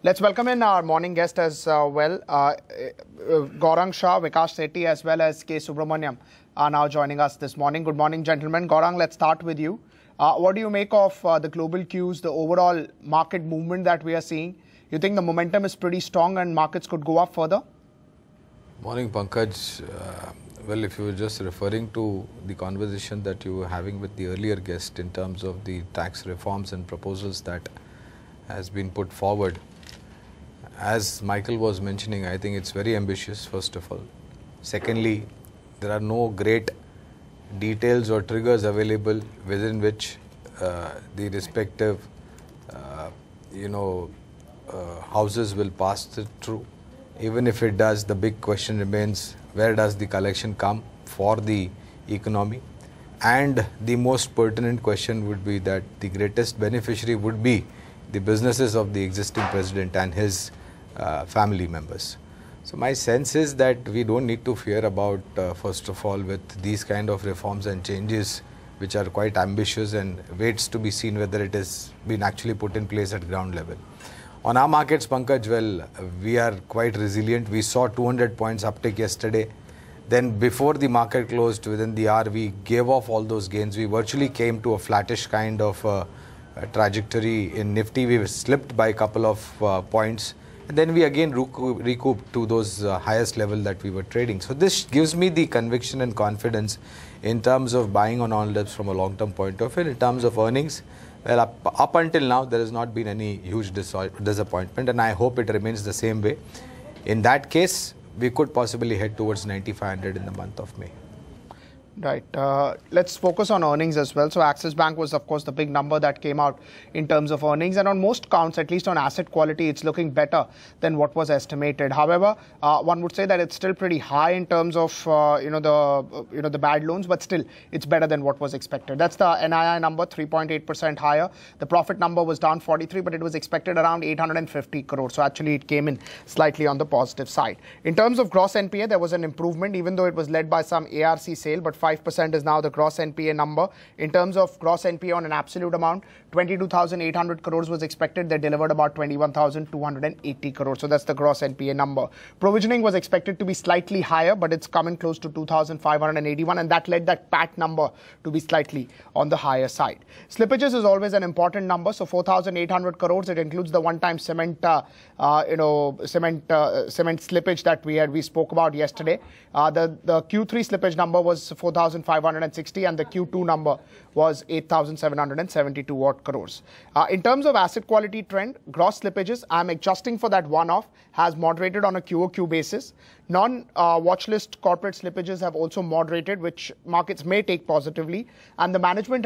Let's welcome in our morning guest as well. Gaurang Shah, Vikas Sethi, as well as K. Subramaniam are now joining us this morning. Good morning, gentlemen. Gaurang, let's start with you. What do you make of the global cues, the overall market movement that we are seeing? You think the momentum is pretty strong and markets could go up further? Morning, Pankaj. Well, if you were just referring to the conversation that you were having with the earlier guest in terms of the tax reforms and proposals that has been put forward, as Michael was mentioning, I think it's very ambitious, first of all. Secondly, there are no great details or triggers available within which the respective, houses will pass it through. Even if it does, the big question remains, where does the collection come for the economy? And the most pertinent question would be that the greatest beneficiary would be the businesses of the existing president and his family members. So my sense is that we don't need to fear about, first of all, with these kind of reforms and changes, which are quite ambitious and waits to be seen whether it has been actually put in place at ground level. On our markets, Pankaj, well, we are quite resilient. We saw 200 points uptick yesterday. Then before the market closed within the hour, we gave off all those gains. We virtually came to a flattish kind of trajectory. In Nifty, we slipped by a couple of points. And then we again recouped to those highest level that we were trading. So this gives me the conviction and confidence in terms of buying on all dips from a long-term point of view. In terms of earnings, well, up until now, there has not been any huge disappointment, and I hope it remains the same way. In that case, we could possibly head towards 9,500 in the month of May. Right. Let's focus on earnings as well. So Axis Bank was, of course, the big number that came out in terms of earnings. And on most counts, at least on asset quality, it's looking better than what was estimated. However, one would say that it's still pretty high in terms of, the bad loans, but still it's better than what was expected. That's the NII number, 3.8% higher. The profit number was down 43, but it was expected around 850 crores. So actually it came in slightly on the positive side. In terms of gross NPA, there was an improvement, even though it was led by some ARC sale, but 5% is now the gross NPA number. In terms of gross NPA on an absolute amount, 22,800 crores was expected. They delivered about 21,280 crores. So that's the gross NPA number. Provisioning was expected to be slightly higher, but it's coming close to 2,581, and that led that PAT number to be slightly on the higher side. Slippages is always an important number. So 4,800 crores. It includes the one-time cement slippage that we spoke about yesterday. The Q3 slippage number was 4,560, and the Q2 number was 8,772 odd crores. In terms of asset quality trend, gross slippages, I'm adjusting for that one-off, has moderated on a QOQ basis. Non-watch list corporate slippages have also moderated, which markets may take positively. And the management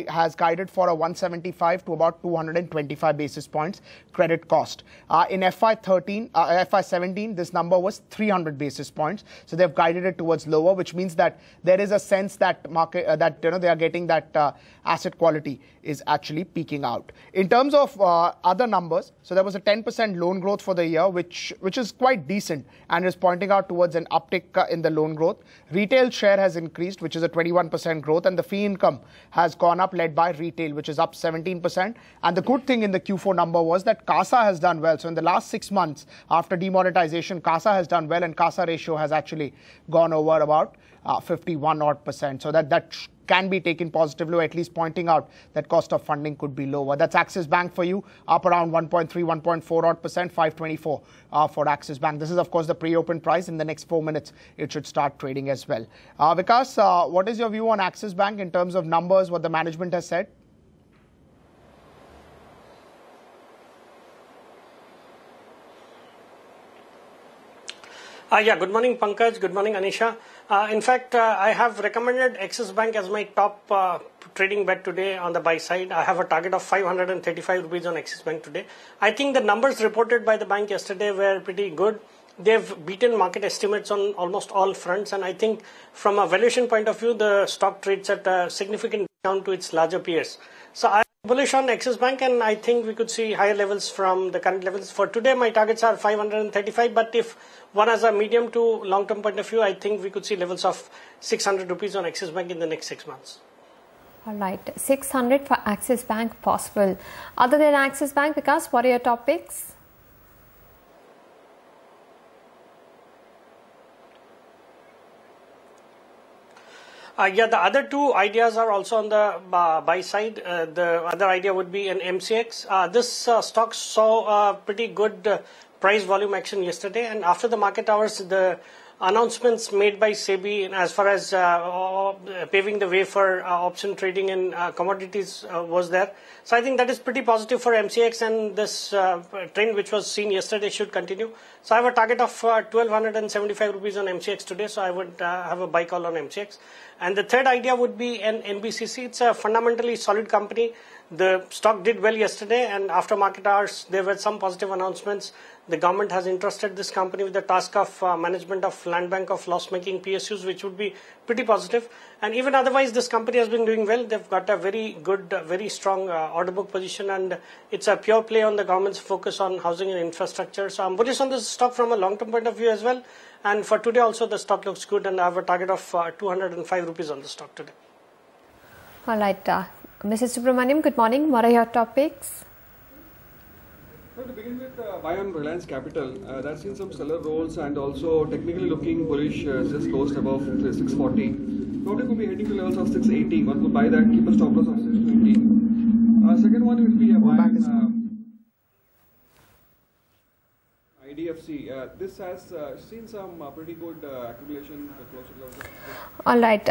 has guided for a 175 to about 225 basis points credit cost. In FY17, this number was 300 basis points. So they've guided it towards lower, which means that there is a sense that they are getting that asset quality is actually peaking out. In terms of other numbers, so there was a 10% loan growth for the year, which is quite decent and is pointing out towards an uptick in the loan growth. Retail share has increased, which is a 21% growth, and the fee income has gone up, led by retail, which is up 17%. And the good thing in the Q4 number was that CASA has done well. So in the last 6 months after demonetization, CASA has done well, and CASA ratio has actually gone over about 51 odd percent. So that can be taken positively, at least pointing out that cost of funding could be lower. That's Axis Bank for you, up around 1.3, 1.4 odd percent, 524 for Axis Bank. This is, of course, the pre-open price. In the next 4 minutes, it should start trading as well. Vikas, what is your view on Axis Bank in terms of numbers, what the management has said? Good morning, Pankaj. Good morning, Anisha. In fact, I have recommended Axis Bank as my top trading bet today on the buy side. I have a target of 535 rupees on Axis Bank today. I think the numbers reported by the bank yesterday were pretty good. They've beaten market estimates on almost all fronts, and I think from a valuation point of view, the stock trades at a significant discount to its larger peers. So I'm bullish on Axis Bank, and I think we could see higher levels from the current levels. For today, my targets are 535, but if one has a medium to long-term point of view, I think we could see levels of 600 rupees on Axis Bank in the next 6 months. All right, 600 for Axis Bank possible. Other than Axis Bank, Vikas, what are your top picks? Yeah, the other two ideas are also on the buy side. The other idea would be an MCX. This stock saw a pretty good price volume action yesterday, and after the market hours, the announcements made by SEBI as far as paving the way for option trading in commodities was there. So I think that is pretty positive for MCX, and this trend which was seen yesterday should continue. So I have a target of 1275 rupees on MCX today, so I would have a buy call on MCX. And the third idea would be an NBCC. It's a fundamentally solid company. The stock did well yesterday, and after market hours, there were some positive announcements. The government has entrusted this company with the task of management of land bank of loss-making PSUs, which would be pretty positive. And even otherwise, this company has been doing well. They've got a very good, very strong order book position, and it's a pure play on the government's focus on housing and infrastructure. So I'm bullish on this stock from a long-term point of view as well. And for today also, the stock looks good, and I have a target of 205 rupees on the stock today. All right. Mrs. Subramaniam, good morning. What are your topics? Well, to begin with, buy on Reliance Capital. That's seen some seller rolls and also technically looking bullish, just closed above 640. Probably could be heading to levels of 680. One could buy that, keep a stop loss of 620. Second one will be a buy on IDFC. This has seen some pretty good accumulation close to levels. All right.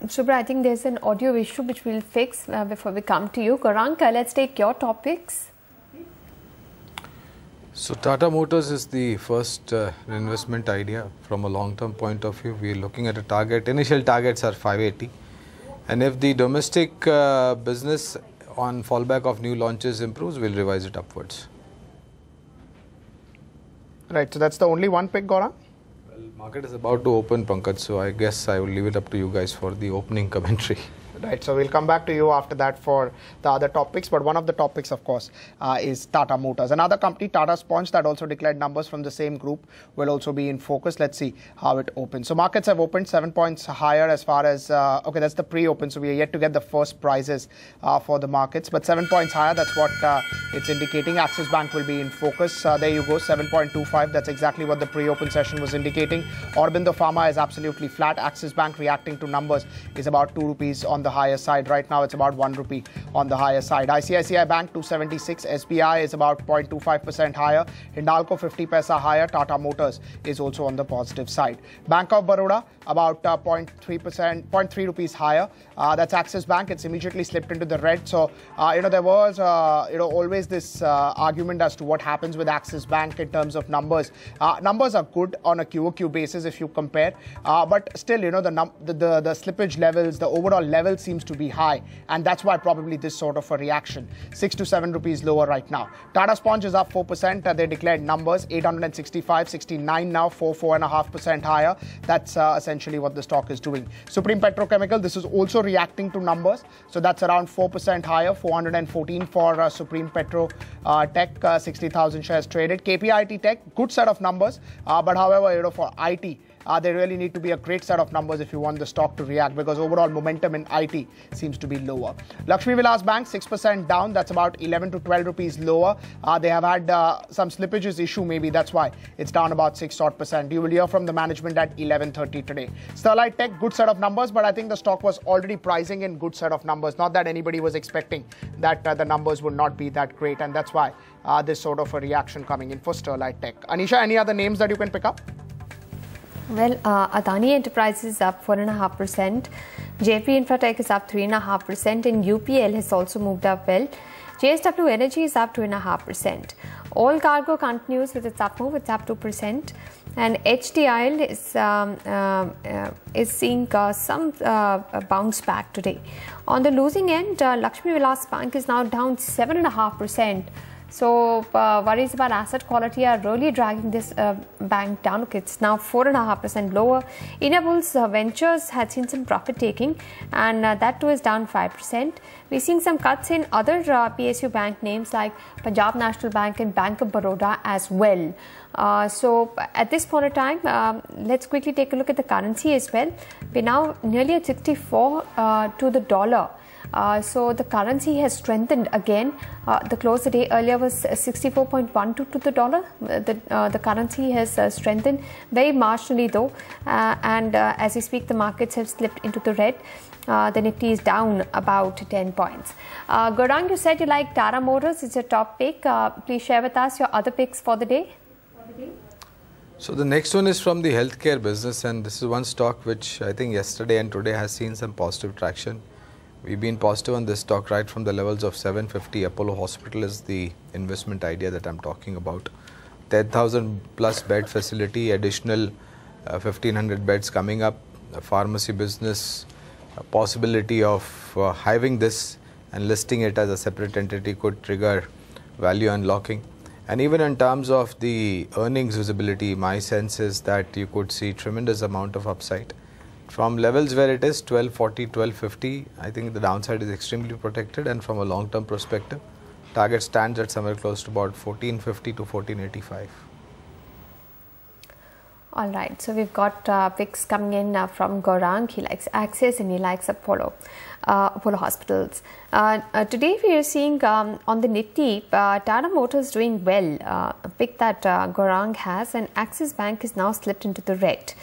Subra, I think there's an audio issue which we'll fix before we come to you. Gaurang, let's take your topics. So Tata Motors is the first investment idea from a long-term point of view. We are looking at a target. Initial targets are 580. And if the domestic business on fallback of new launches improves, we'll revise it upwards. Right, so that's the only one pick, Gaurang? Well, market is about to open, Pankaj, so I guess I will leave it up to you guys for the opening commentary. Right, so we'll come back to you after that for the other topics. But one of the topics, of course, is Tata Motors. Another company, Tata Sponge, that also declared numbers from the same group, will also be in focus. Let's see how it opens. So markets have opened 7 points higher as far as, okay, that's the pre-open. So we are yet to get the first prices for the markets. But 7 points higher, that's what it's indicating. Axis Bank will be in focus. There you go, 7.25. That's exactly what the pre-open session was indicating. Aurobindo Pharma is absolutely flat. Axis Bank reacting to numbers is about 2 rupees on the higher side. Right now, it's about 1 rupee on the higher side. ICICI Bank 276. SBI is about 0.25% higher. Hindalco 50 paisa higher. Tata Motors is also on the positive side. Bank of Baroda about 0.3 rupees higher. That's Axis Bank. It's immediately slipped into the red. So, there was, always this argument as to what happens with Axis Bank in terms of numbers. Numbers are good on a QOQ basis if you compare. But still, the slippage levels, the overall level seems to be high. And that's why probably this sort of a reaction. 6 to 7 rupees lower right now. Tata Sponge is up 4%. They declared numbers 865, 69 now, 4.5% higher. That's essentially what the stock is doing. Supreme Petrochemical, this is also reacting to numbers. So that's around 4% higher, 414 for Supreme Petro Tech, 60,000 shares traded. KPIT Tech, good set of numbers. But however, for IT, they really need to be a great set of numbers if you want the stock to react, because overall momentum in IT seems to be lower. Lakshmi Vilas Bank 6% down. That's about 11 to 12 rupees lower. They have had some slippages issue maybe. That's why it's down about 6%. You will hear from the management at 11:30 today. Sterlite Tech, good set of numbers, but I think the stock was already pricing in good set of numbers. Not that anybody was expecting that the numbers would not be that great, and that's why this sort of a reaction coming in for Sterlite Tech. Anisha, any other names that you can pick up? Well, Adani Enterprises is up 4.5%. JP Infratech is up 3.5%, and UPL has also moved up well. JSW Energy is up 2.5%. All Cargo continues with its up move. It's up 2%. And HDIL is seeing some bounce back today. On the losing end, Lakshmi Vilas Bank is now down 7.5%. So worries about asset quality are really dragging this bank down. Okay, it's now 4.5% lower. Enables Ventures had seen some profit taking, and that too is down 5%. We're seeing some cuts in other PSU bank names like Punjab National Bank and Bank of Baroda as well. So at this point of time, let's quickly take a look at the currency as well. We're now nearly at 64 to the dollar. So the currency has strengthened again. The close the day earlier was 64.12 to the dollar. The currency has strengthened very marginally though, and as we speak, the markets have slipped into the red. The Nifty is down about 10 points. Gaurang, you said you like Tata Motors. It's your top pick. Please share with us your other picks for the day. So the next one is from the healthcare business, and this is one stock which I think yesterday and today has seen some positive traction. We've been positive on this stock right from the levels of 750. Apollo Hospital is the investment idea that I'm talking about. 10,000 plus bed facility, additional 1,500 beds coming up, a pharmacy business, a possibility of having this and listing it as a separate entity could trigger value unlocking. And even in terms of the earnings visibility, my sense is that you could see tremendous amount of upside. From levels where it is 1240, 1250, I think the downside is extremely protected, and from a long-term perspective, target stands at somewhere close to about 1450 to 1485. All right, so we've got picks coming in from Gaurang. He likes Axis and he likes Apollo Hospitals. Today we are seeing on the Nifty, Tata Motors doing well, a pick that Gaurang has, and Axis Bank is now slipped into the red.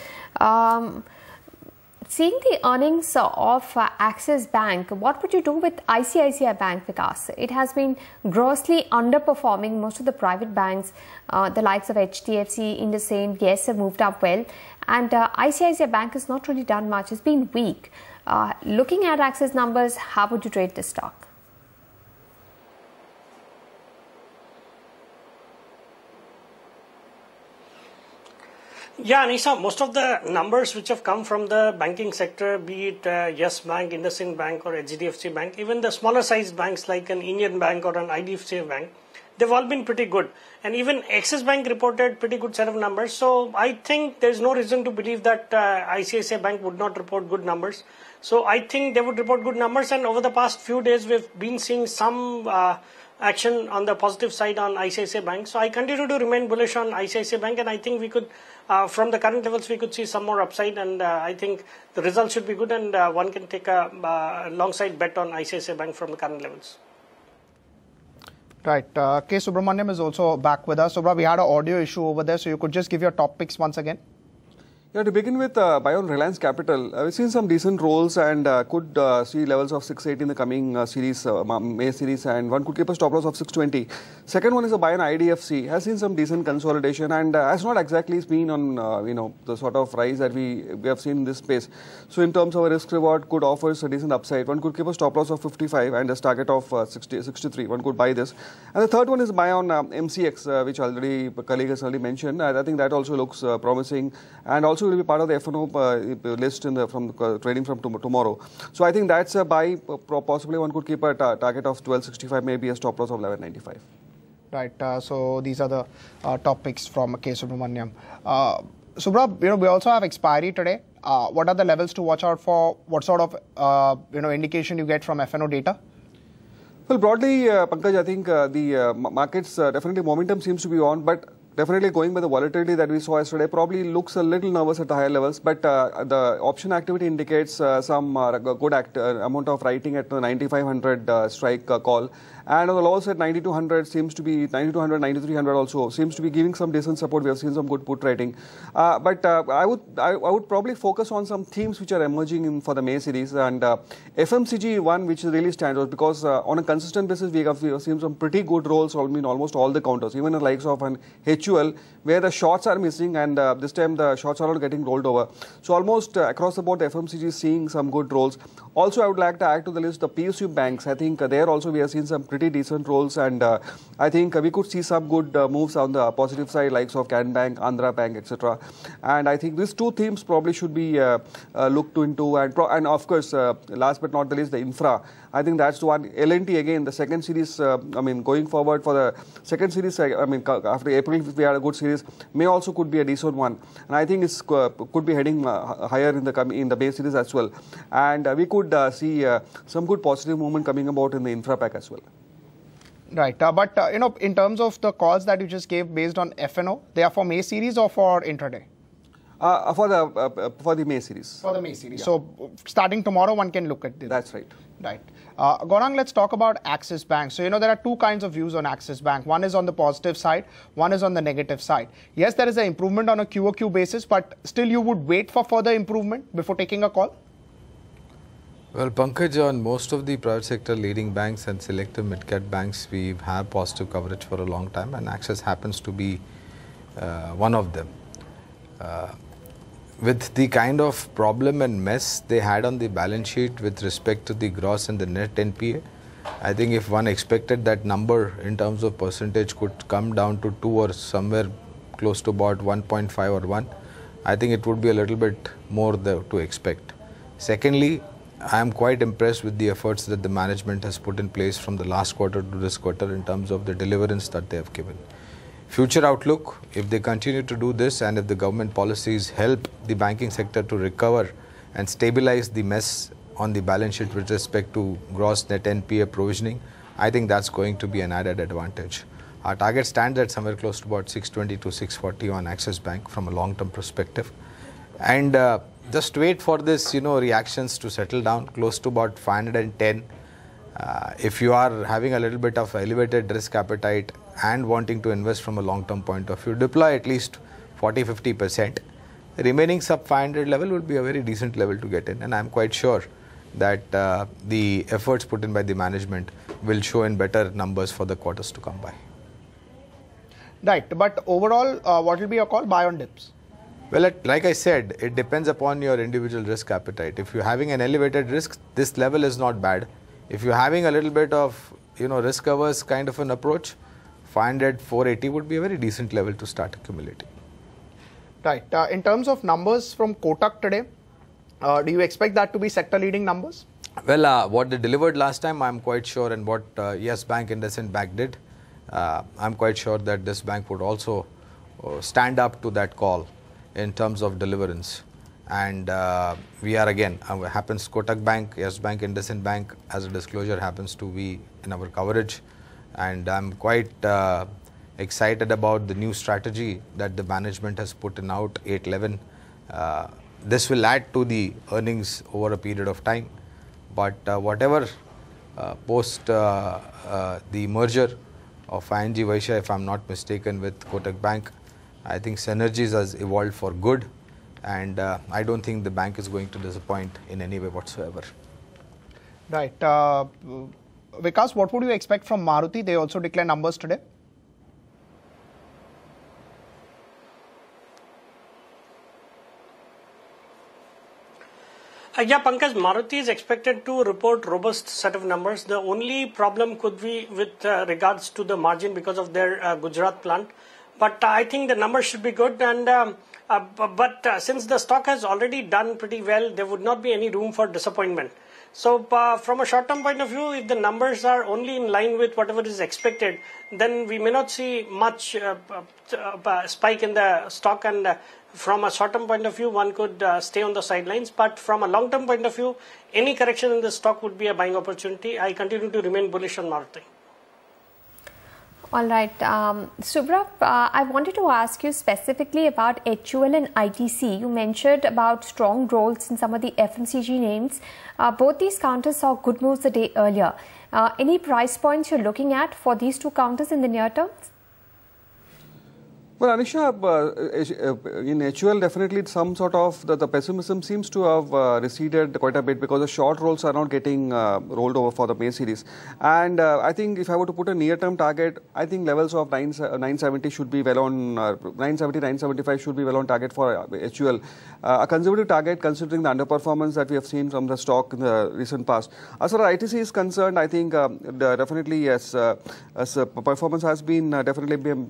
Seeing the earnings of Axis Bank, what would you do with ICICI Bank, Vikas? It has been grossly underperforming most of the private banks. The likes of HDFC, IndusInd, yes, have moved up well. And ICICI Bank has not really done much. It's been weak. Looking at Axis numbers, how would you trade this stock? Yeah, Anisha, most of the numbers which have come from the banking sector, be it Yes Bank, IndusInd Bank or HDFC Bank, even the smaller sized banks like an Indian Bank or an IDFC Bank, they've all been pretty good. And even Axis Bank reported pretty good set of numbers. So I think there's no reason to believe that ICICI Bank would not report good numbers. So I think they would report good numbers, and over the past few days we've been seeing some action on the positive side on ICICI Bank. So I continue to remain bullish on ICICI Bank, and I think we could, from the current levels, we could see some more upside, and I think the results should be good, and one can take a long side bet on ICICI Bank from the current levels. Right. K. Subramaniam is also back with us. Subra, we had an audio issue over there, so you could just give your top picks once again. Yeah, to begin with, buy on Reliance Capital. We've seen some decent rolls and could see levels of 680 in the coming series, May series, and one could keep a stop loss of 620. Second one is a buy on IDFC. Has seen some decent consolidation and has not exactly been on the sort of rise that we have seen in this space. So in terms of a risk reward, could offer a decent upside. One could keep a stop loss of 55 and a target of 63. One could buy this. And the third one is buy on MCX, which already colleague has already mentioned. I think that also looks promising, and also will be part of the F&O list from trading from tomorrow. So I think that's a buy. Possibly one could keep a target of 1265, maybe a stop loss of 1195. Right. So these are the top picks from K. Subramaniam. Subra, we also have expiry today. What are the levels to watch out for? What sort of indication you get from F&O data? Well, broadly, Pankaj, I think the markets definitely momentum seems to be on, but definitely going by the volatility that we saw yesterday, probably looks a little nervous at the higher levels. But the option activity indicates some good amount of writing at the 9,500 strike call. And on the lows at 9,200 seems to be 9,200, 9,300 also seems to be giving some decent support. We have seen some good put writing, but I would probably focus on some themes which are emerging for the May series, and FMCG one which really stands out because on a consistent basis we have seen some pretty good rolls in almost all the counters, even the likes of an HUL where the shorts are missing, and this time the shorts are not getting rolled over. So almost across the board the FMCG is seeing some good rolls. Also, I would like to add to the list the PSU banks. I think there also we have seen some pretty decent rolls, and I think we could see some good moves on the positive side, likes of Can Bank, Andhra Bank, etc. And I think these two themes probably should be looked into, and of course, last but not the least, the infra. I think that's the one. L&T again, the second series. Going forward for the second series. After April, if we had a good series, May also could be a decent one, and I think it could be heading higher in the May series as well. And we could see some good positive movement coming about in the infra pack as well. Right, but in terms of the calls that you just gave based on F&O, they are for May series or for intraday? For the May series. For the May series. Yeah. So starting tomorrow, one can look at this. That's right. Right. Gaurang, let's talk about Axis Bank. So, there are two kinds of views on Axis Bank. One is on the positive side, one is on the negative side. Yes, there is an improvement on a QOQ basis, but still you would wait for further improvement before taking a call? Well, Pankaj, on most of the private sector leading banks and selective mid-cap banks, we've had positive coverage for a long time, and Axis happens to be one of them. With the kind of problem and mess they had on the balance sheet with respect to the gross and the net NPA, I think if one expected that number in terms of percentage could come down to 2 or somewhere close to about 1.5 or 1, I think it would be a little bit more to expect. Secondly, I am quite impressed with the efforts that the management has put in place from the last quarter to this quarter in terms of the deliverance that they have given. Future outlook, if they continue to do this and if the government policies help the banking sector to recover and stabilize the mess on the balance sheet with respect to gross net NPA provisioning, I think that's going to be an added advantage. Our target stands at somewhere close to about 620 to 640 on Axis Bank from a long-term perspective. And just wait for this, reactions to settle down close to about 510. If you are having a little bit of elevated risk appetite and wanting to invest from a long-term point of view, deploy at least 40-50%. The remaining sub 500 level would be a very decent level to get in, and I'm quite sure that the efforts put in by the management will show in better numbers for the quarters to come by. Right, but overall, what will be your call? Buy on dips? Well, like I said, it depends upon your individual risk appetite. If you're having an elevated risk, this level is not bad. If you're having a little bit of, risk averse kind of an approach, 500, 480 would be a very decent level to start accumulating. Right. In terms of numbers from Kotak today, do you expect that to be sector leading numbers? Well, what they delivered last time, I'm quite sure, and what Yes Bank and IndusInd Bank did, I'm quite sure that this bank would also stand up to that call in terms of deliverance. And we are again, happens Kotak Bank, Yes Bank, IndusInd Bank, as a disclosure, happens to be in our coverage. And I'm quite excited about the new strategy that the management has put in out, 811. This will add to the earnings over a period of time. But whatever post the merger of ING Vaishya, if I'm not mistaken, with Kotak Bank, I think synergies has evolved for good. And I don't think the bank is going to disappoint in any way whatsoever. Right. Vikas, what would you expect from Maruti? They also declare numbers today. Yeah, Pankaj, Maruti is expected to report robust set of numbers. The only problem could be with regards to the margin because of their Gujarat plant. But I think the numbers should be good. And since the stock has already done pretty well, there would not be any room for disappointment. So from a short-term point of view, if the numbers are only in line with whatever is expected, then we may not see much spike in the stock. And from a short-term point of view, one could stay on the sidelines. But from a long-term point of view, any correction in the stock would be a buying opportunity. I continue to remain bullish on Maruti. All right. Subra, I wanted to ask you specifically about HUL and ITC. You mentioned about strong growths in some of the FMCG names. Both these counters saw good moves the day earlier. Any price points you're looking at for these two counters in the near term? Well, Anisha, in HUL, definitely some sort of the pessimism seems to have receded quite a bit because the short rolls are not getting rolled over for the May series. And I think if I were to put a near-term target, I think levels of 970 should be well on, 970, 975 should be well on target for HUL. A conservative target considering the underperformance that we have seen from the stock in the recent past. As far as ITC is concerned, I think definitely yes, as performance has been definitely been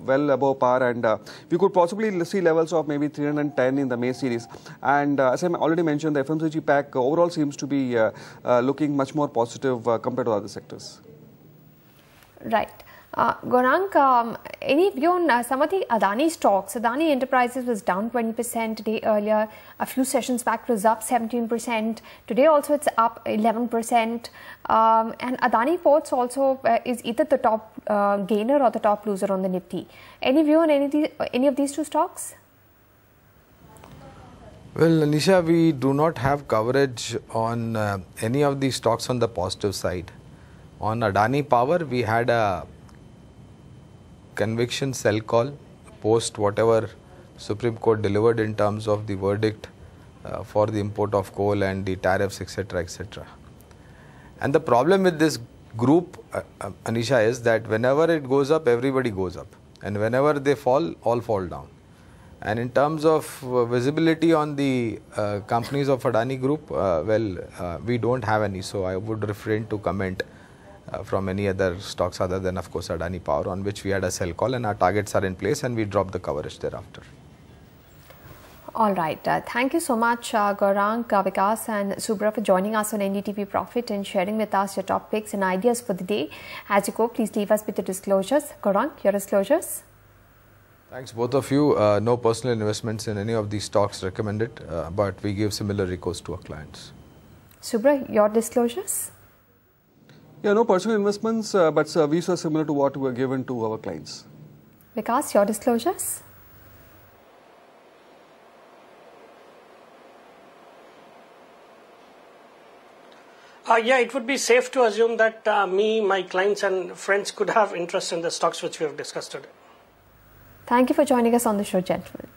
well above par, and we could possibly see levels of maybe 310 in the May series. And as I already mentioned, the FMCG pack overall seems to be looking much more positive compared to other sectors. Right. Gaurang, any view on some of the Adani stocks? Adani Enterprises was down 20% a day earlier. A few sessions back was up 17%. Today also it's up 11%. And Adani Ports also is either the top gainer or the top loser on the Nifty. Any view on any of these two stocks? Well, Anisha, we do not have coverage on any of these stocks on the positive side. On Adani Power, we had a conviction sell call post whatever Supreme Court delivered in terms of the verdict for the import of coal and the tariffs, etc., etc. And the problem with this group, Anisha, is that whenever it goes up, everybody goes up. And whenever they fall, all fall down. And in terms of visibility on the companies of Adani Group, we don't have any. So I would refrain to comment from any other stocks other than, of course, Adani Power, on which we had a sell call and our targets are in place and we dropped the coverage thereafter. All right. Thank you so much, Gaurang, Vikas and Subra for joining us on NDTV Profit and sharing with us your top picks and ideas for the day. As you go, please leave us with your disclosures. Gaurang, your disclosures? Thanks, both of you. No personal investments in any of these stocks recommended, but we give similar recourse to our clients. Subra, your disclosures? Yeah, no personal investments, but services are similar to what were given to our clients. Vikas, your disclosures? Yeah, it would be safe to assume that me, my clients and friends could have interest in the stocks which we have discussed today. Thank you for joining us on the show, gentlemen.